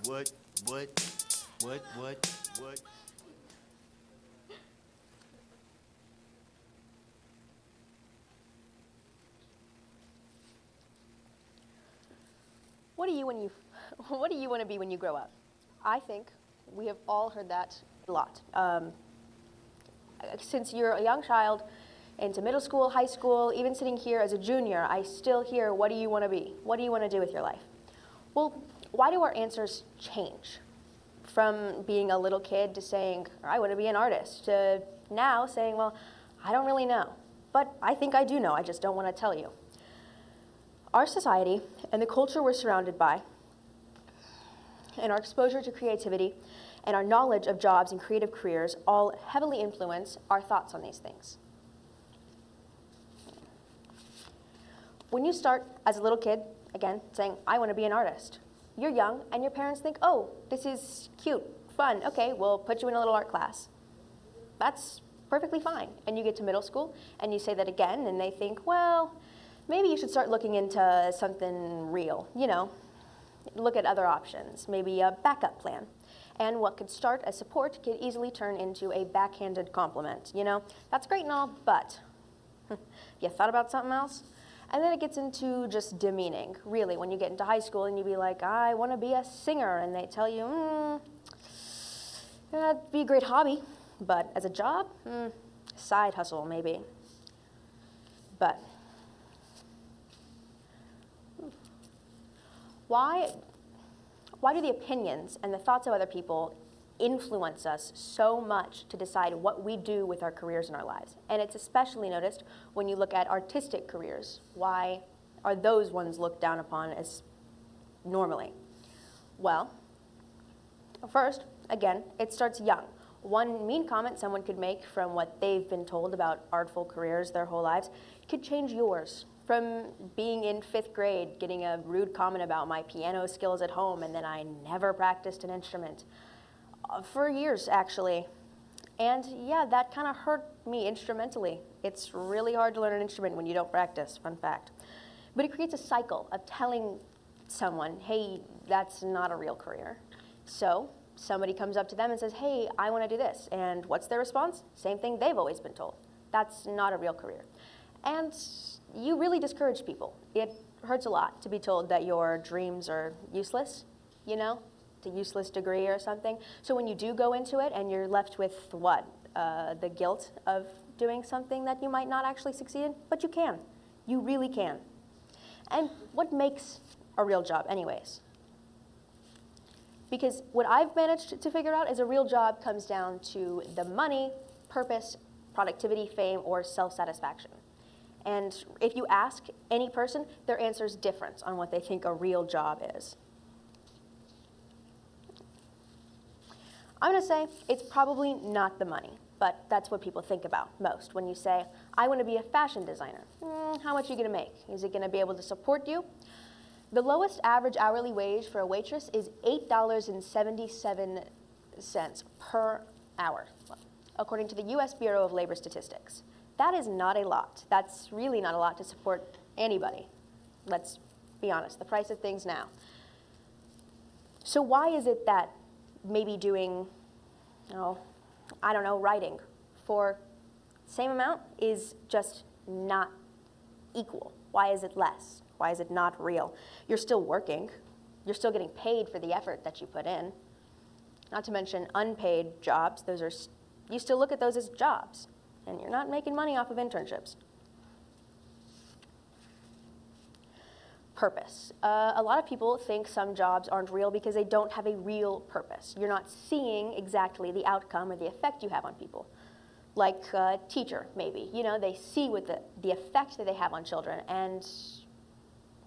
What, what? What do you when you what do you want to be when you grow up? I think we have all heard that a lot. Since you're a young child, into middle school, high school, even sitting here as a junior, I still hear, what do you want to be? What do you want to do with your life? Well, why do our answers change? From being a little kid to saying, I want to be an artist, to now saying, well, I don't really know. But I think I do know, I just don't want to tell you. Our society and the culture we're surrounded by, and our exposure to creativity, and our knowledge of jobs and creative careers all heavily influence our thoughts on these things. When you start as a little kid, again, saying, I want to be an artist, you're young and your parents think, oh, this is cute, fun, okay, we'll put you in a little art class. That's perfectly fine. And you get to middle school and you say that again and they think, well, maybe you should start looking into something real, look at other options, maybe a backup plan. And what could start as support could easily turn into a backhanded compliment. That's great and all, but you thought about something else? And then it gets into just demeaning, really, when you get into high school and you be like, I want to be a singer, and they tell you, that'd be a great hobby, but as a job, side hustle maybe. But why do the opinions and the thoughts of other people influence us so much to decide what we do with our careers in our lives? And it's especially noticed when you look at artistic careers. Why are those ones looked down upon as normally? Well, first, again, it starts young. One mean comment someone could make from what they've been told about artful careers their whole lives could change yours. From being in 5th grade, getting a rude comment about my piano skills at home, and then I never practiced an instrument. For years, actually. And yeah, that kind of hurt me instrumentally. It's really hard to learn an instrument when you don't practice, fun fact. But it creates a cycle of telling someone, hey, that's not a real career. So somebody comes up to them and says, hey, I want to do this. And what's their response? Same thing they've always been told. That's not a real career. And you really discourage people. It hurts a lot to be told that your dreams are useless, a useless degree or something. So when you do go into it and you're left with what? The guilt of doing something that you might not actually succeed in, but you can. You really can. And what makes a real job anyways? Because what I've managed to figure out is a real job comes down to the money, purpose, productivity, fame, or self-satisfaction. And if you ask any person, their answer is different on what they think a real job is. I'm going to say it's probably not the money, but that's what people think about most when you say, I want to be a fashion designer. How much are you going to make? Is it going to be able to support you? The lowest average hourly wage for a waitress is $8.77 per hour, according to the U.S. Bureau of Labor Statistics. That is not a lot. That's really not a lot to support anybody. Let's be honest, the price of things now. So why is it that maybe doing, writing for same amount is just not equal? Why is it less? Why is it not real? You're still working. You're still getting paid for the effort that you put in. Not to mention unpaid jobs. You still look at those as jobs, and you're not making money off of internships. Purpose. A lot of people think some jobs aren't real because they don't have a real purpose. You're not seeing exactly the outcome or the effect you have on people. Like a teacher, maybe. They see what the effect that they have on children, and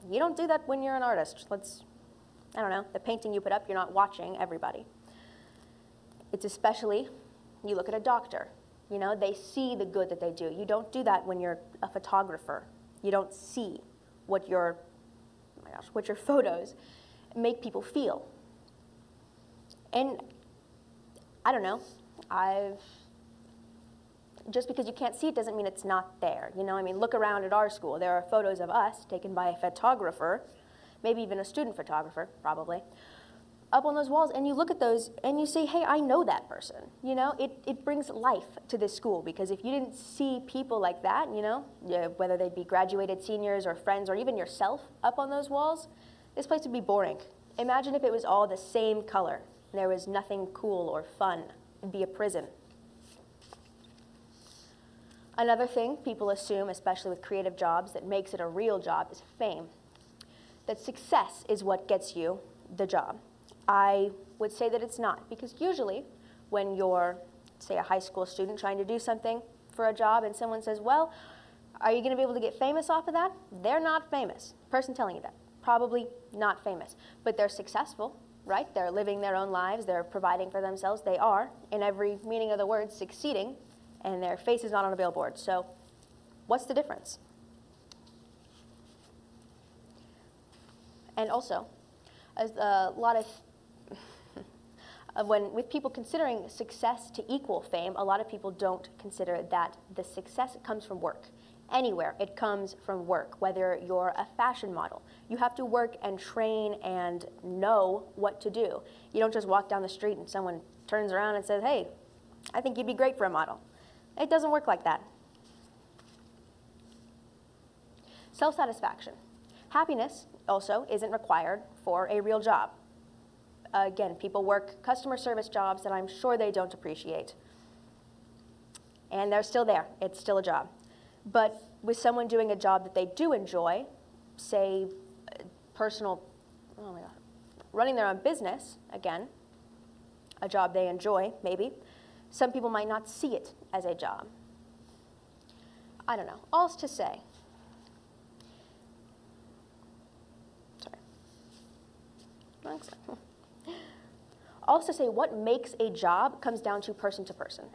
you don't do that when you're an artist. The painting you put up, you're not watching everybody. It's especially, you look at a doctor. They see the good that they do. You don't do that when you're a photographer. You don't see what your photos make people feel. And I don't know, just because you can't see it doesn't mean it's not there. Look around at our school. There are photos of us taken by a photographer, maybe even a student photographer, probably, up on those walls, and you look at those and you say, hey, I know that person. You know, it brings life to this school, because if you didn't see people like that, you know, whether they'd be graduated seniors or friends or even yourself up on those walls, this place would be boring. Imagine if it was all the same color and there was nothing cool or fun. It'd be a prison. Another thing people assume, especially with creative jobs, that makes it a real job is fame. That success is what gets you the job. I would say that it's not, because usually when you're, say, a high school student trying to do something for a job and someone says, well, are you going to be able to get famous off of that? They're not famous. Person telling you that, probably not famous. But they're successful, right? They're living their own lives. They're providing for themselves. They are, in every meaning of the word, succeeding, and their face is not on a billboard. So what's the difference? And also, as a lot of with people considering success to equal fame, a lot of people don't consider that the success comes from work. Anywhere, it comes from work. Whether you're a fashion model, you have to work and train and know what to do. You don't just walk down the street and someone turns around and says, hey, I think you'd be great for a model. It doesn't work like that. Self-satisfaction. Happiness also isn't required for a real job. Again, people work customer service jobs that I'm sure they don't appreciate. And they're still there. It's still a job. But with someone doing a job that they do enjoy, say running their own business, again, a job they enjoy, maybe, some people might not see it as a job. I don't know. All's to say. Also say what makes a job comes down to person.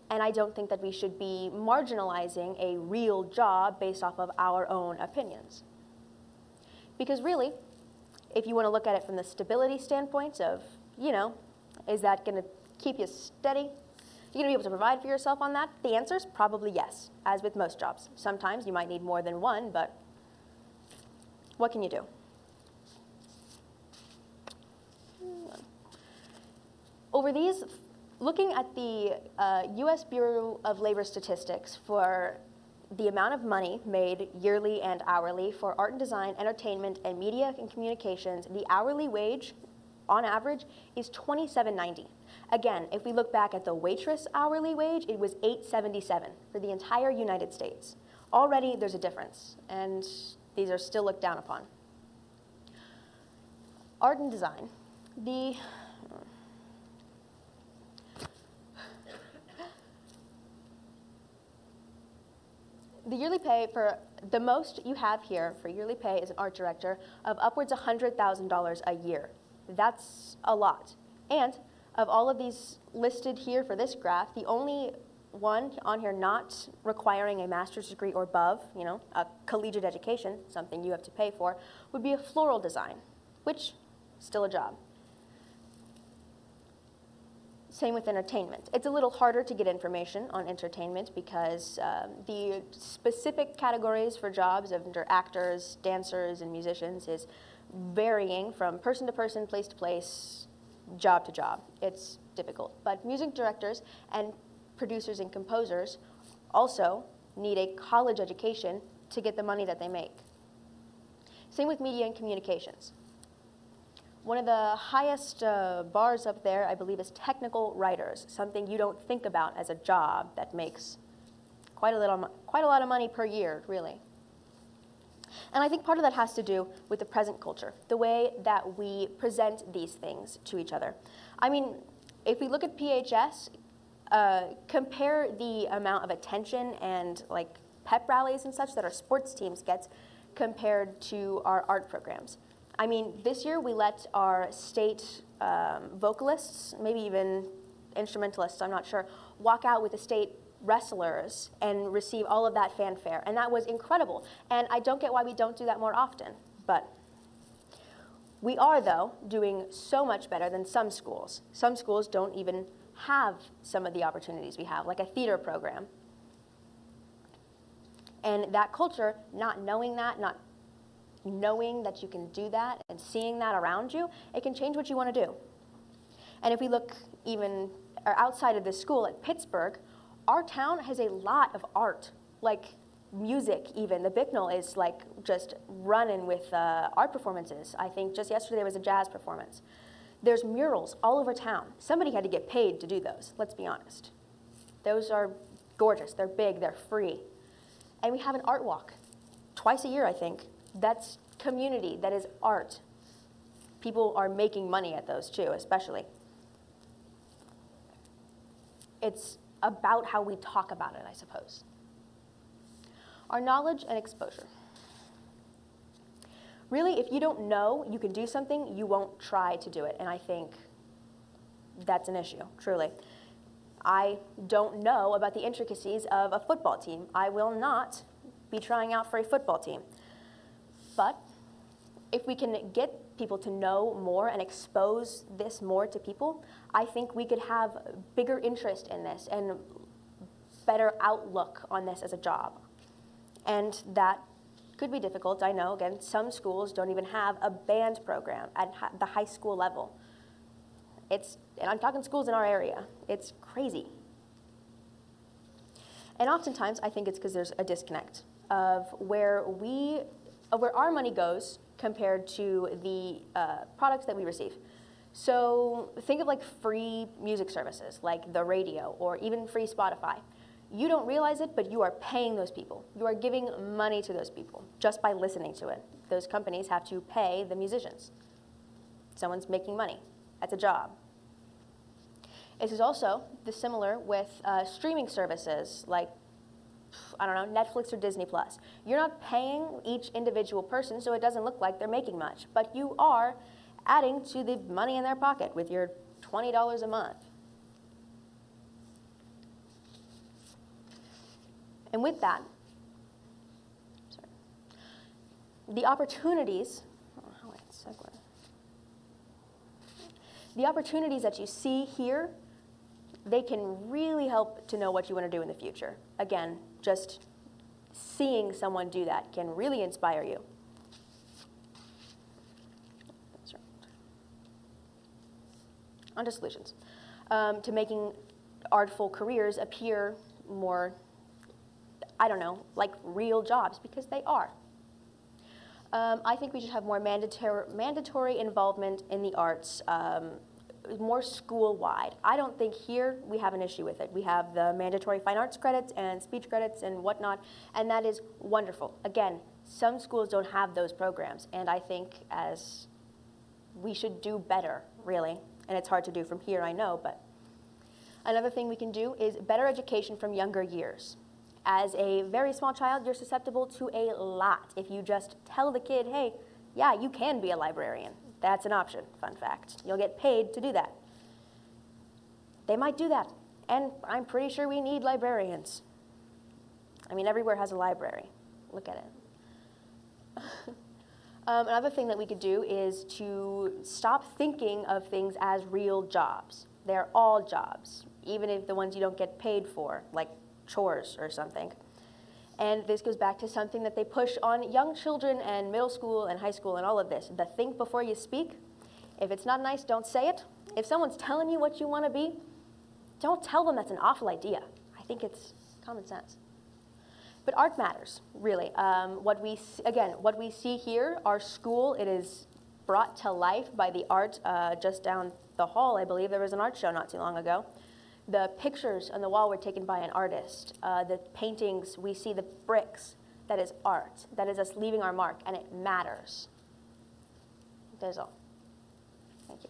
And I don't think that we should be marginalizing a real job based off of our own opinions. Because really, if you want to look at it from the stability standpoint of, you know, is that going to keep you steady? You're going to be able to provide for yourself on that? The answer is probably yes, as with most jobs. Sometimes you might need more than one, but what can you do? Over these, looking at the U.S. Bureau of Labor Statistics for the amount of money made yearly and hourly for art and design, entertainment, and media and communications, the hourly wage, on average, is $27.90. Again, if we look back at the waitress hourly wage, it was $8.77 for the entire United States. Already, there's a difference, and these are still looked down upon. Art and design. The yearly pay for the most you have here for yearly pay as an art director of upwards of $100,000 a year. That's a lot. And of all of these listed here for this graph, the only one on here not requiring a master's degree or above, you know, a collegiate education, something you have to pay for, would be a floral design, which is still a job. Same with entertainment. It's a little harder to get information on entertainment because the specific categories for jobs of actors, dancers, and musicians is varying from person to person, place to place, job to job. It's difficult. But music directors and producers and composers also need a college education to get the money that they make. Same with media and communications. One of the highest bars up there, I believe, is technical writers, something you don't think about as a job that makes quite a lot of money per year, really. And I think part of that has to do with the present culture, the way that we present these things to each other. I mean, if we look at PHS, compare the amount of attention and like pep rallies and such that our sports teams get compared to our art programs. I mean, this year we let our state vocalists, maybe even instrumentalists, I'm not sure, walk out with the state wrestlers and receive all of that fanfare. And that was incredible. And I don't get why we don't do that more often. But we are, though, doing so much better than some schools. Some schools don't even have some of the opportunities we have, like a theater program. And that culture, not knowing that, not knowing that you can do that and seeing that around you, it can change what you want to do. And if we look even outside of this school at Pittsburgh, our town has a lot of art, like music even. The Bicknell is like just running with art performances. I think just yesterday was a jazz performance. There's murals all over town. Somebody had to get paid to do those, let's be honest. Those are gorgeous, they're big, they're free. And we have an art walk, twice a year I think. That's community, that is art. People are making money at those too, especially. It's about how we talk about it, I suppose. Our knowledge and exposure. Really, if you don't know you can do something, you won't try to do it. And I think that's an issue, truly. I don't know about the intricacies of a football team. I will not be trying out for a football team. But if we can get people to know more and expose this more to people, I think we could have bigger interest in this and better outlook on this as a job. And that could be difficult, I know. Again, some schools don't even have a band program at the high school level. And I'm talking schools in our area. It's crazy. And oftentimes, I think it's because there's a disconnect of where our money goes compared to the products that we receive. So think of like free music services, like the radio, or even free Spotify. You don't realize it, but you are paying those people. You are giving money to those people just by listening to it. Those companies have to pay the musicians. Someone's making money. That's a job. This is also similar with streaming services like, I don't know, Netflix or Disney+. You're not paying each individual person, so it doesn't look like they're making much, but you are adding to the money in their pocket with your $20 a month. And with that, the opportunities that you see here, they can really help to know what you want to do in the future. Again, just seeing someone do that can really inspire you. On to solutions. To making artful careers appear more, I don't know, like real jobs, because they are. I think we should have more mandatory involvement in the arts, more school-wide. I don't think here we have an issue with it. We have the mandatory fine arts credits and speech credits and whatnot, and that is wonderful. Again, some schools don't have those programs, and I think as we should do better, really. And it's hard to do from here, I know, but another thing we can do is better education from younger years. As a very small child, you're susceptible to a lot. If you just tell the kid, hey, yeah, you can be a librarian. That's an option, fun fact. You'll get paid to do that. They might do that. And I'm pretty sure we need librarians. I mean, everywhere has a library. Look at it. Another thing that we could do is to stop thinking of things as real jobs. They're all jobs, even if the ones you don't get paid for, like chores or something. And this goes back to something that they push on young children and middle school and high school and all of this, the think before you speak. If it's not nice, don't say it. If someone's telling you what you want to be, don't tell them that's an awful idea. I think it's common sense. But art matters, really. What we see here, our school, it is brought to life by the art just down the hall. I believe there was an art show not too long ago. The pictures on the wall were taken by an artist. The paintings, we see the bricks. That is art. That is us leaving our mark, and it matters. That is all. Thank you.